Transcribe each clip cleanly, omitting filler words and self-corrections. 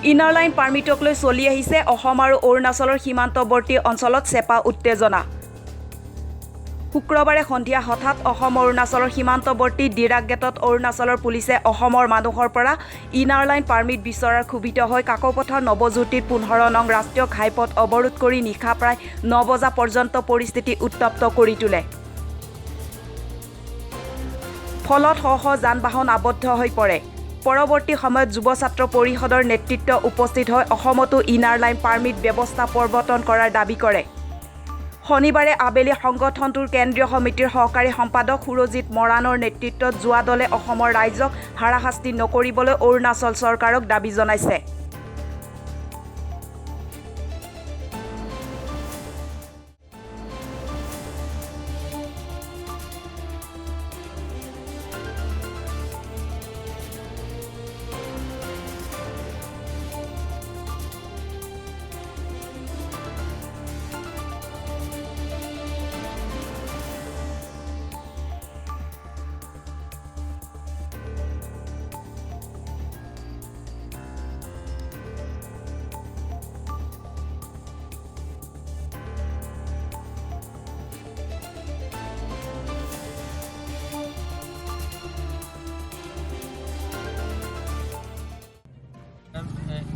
Inner line পাৰ্মিটক লৈ চলি আহিছে অসম আৰু অৰুণাচলৰ সীমান্তৱৰ্তী অঞ্চলত চেপা উত্তেজনা। শুক্ৰবাৰে সন্ধিয়া হঠাৎ অসম অৰুণাচলৰ সীমান্তৱৰ্তী ডিৰাক গেটত অৰুণাচলৰ পুলিচে অসমৰ মানুহৰ পৰা ইনাৰ লাইন পাৰ্মিট বিচৰাৰ ক্ষোভিত হৈ কাকপথাৰ নৱজ্যোতিত 15 নং ৰাষ্ট্ৰীয় ঘাইপথ অৱৰোধ কৰি নিশা প্ৰায় 9 বজা পৰ্যন্ত পৰিস্থিতি উত্তপ্ত কৰি তোলে। ফলত শ যান বাহন আবদ্ধ হৈ পৰে। পৰৱৰ্তী সময়ত যুৱ ছাত্ৰ পৰিষদৰ নেতৃত্ব উপস্থিত হৈ অসমতো ইনাৰ লাইন পাৰ্মিট ব্যৱস্থা প্ৰৱৰ্তন কৰাৰ দাবী কৰে। শনিবাৰে আবেলি সংগঠনটোৰ কেন্দ্ৰীয় সমিতিৰ সহকাৰী সম্পাদক সুৰজিৎ মৰাণৰ নেতৃত্বত যোৱা দলে অসমৰ ৰাইজক হাৰাশাস্তি নকৰিবলৈ অৰুণাচল চৰকাৰক দাবী জনাইছে।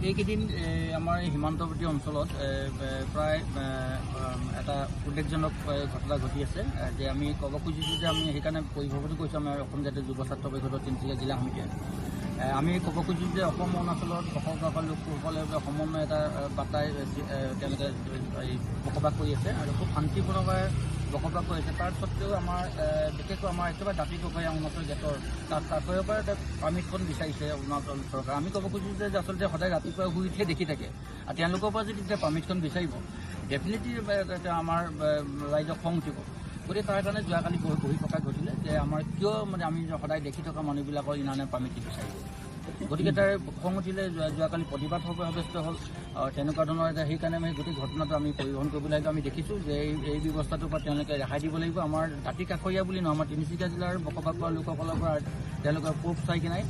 এইকেইদিন আমাৰ সীমান্তৱৰ্তী অঞ্চলত প্ৰায় এটা উদ্বেগজনক ঘটনা ঘটি আছে যে আমি ক'ব খুজিছোঁ যে আমি সেইকাৰণে পৰিভ্ৰমণো কৰিছোঁ আমাৰ অসম জাতীয় যুৱ ছাত্ৰ পৰিষদৰ তিনিচুকীয়া জিলা সমিতিয়ে। আমি ক'ব খুজিছোঁ যে অসম অৰুণাচলত বসবাস লোকসকলে সমন্বয় এটা বাৰ্তাই তেওঁলোকে বসবাস কৰি আছে আৰু খুব শান্তিপূৰ্ণভাৱে বসবাস কৰি আছে। তাৰ স্বত্তেও আমাৰ বিশেষকৈ আমাৰ একেবাৰে দাঁতি ককাই অৰুণাচল গেটৰ তাৰ পৰা এটা পাৰ্মিটখন বিচাৰিছে অৰুণাচল চৰকাৰ। আমি ক'ব খুজিছোঁ যে আচলতে সদায় ৰাতিপুৱা শুই উঠিয়ে দেখি থাকে আৰু তেওঁলোকৰ পৰা যদি এতিয়া পাৰ্মিটখন বিচাৰিব ডেফিনেটলি আমাৰ ৰাইজক খং উঠিব। গতিকে তাৰ কাৰণে যোৱাকালি বহি প্ৰকাশ ঘটিলে যে আমাৰ কিয় আমি সদায় দেখি থকা মানুহবিলাকৰ ইনাৰ লাইন পাৰ্মিট বিচাৰিব। গতিকে তাৰ খং উঠিলে যোৱাকালি প্ৰতিবাদ সাব্যস্ত হ'ল। তেনেকুৱা ধৰণৰ সেইকাৰণে আমি গোটেই ঘটনাটো আমি পৰিবহণ কৰিব লাগিব। আমি দেখিছোঁ যে এই ব্যৱস্থাটোৰ পৰা তেওঁলোকে ৰেহাই দিব লাগিব। আমাৰ দাঁতি কাষৰীয়া বুলি নহয়, আমাৰ তিনিচুকীয়া জিলাৰ বসবাস কৰা লোকসকলৰ পৰা তেওঁলোকে প্ৰুফ চাই কিনাই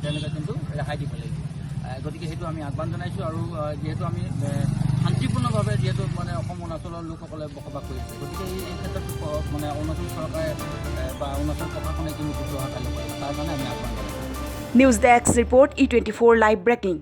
তেওঁলোকে কিন্তু ৰেহাই দিব লাগিব। গতিকে সেইটো আমি আহ্বান জনাইছোঁ আৰু যিহেতু আমি শান্তিপূৰ্ণভাৱে যিহেতু অসম অৰুণাচলৰ লোকসকলে বসবাস কৰি আছে, গতিকে এই ক্ষেত্ৰত অৰুণাচল চৰকাৰে বা অৰুণাচল প্ৰশাসনে কোনো কিছু অহা কালি কৰে তাৰ কাৰণে আমি আহ্বান জনাইছোঁ। News desk report E24 live breaking.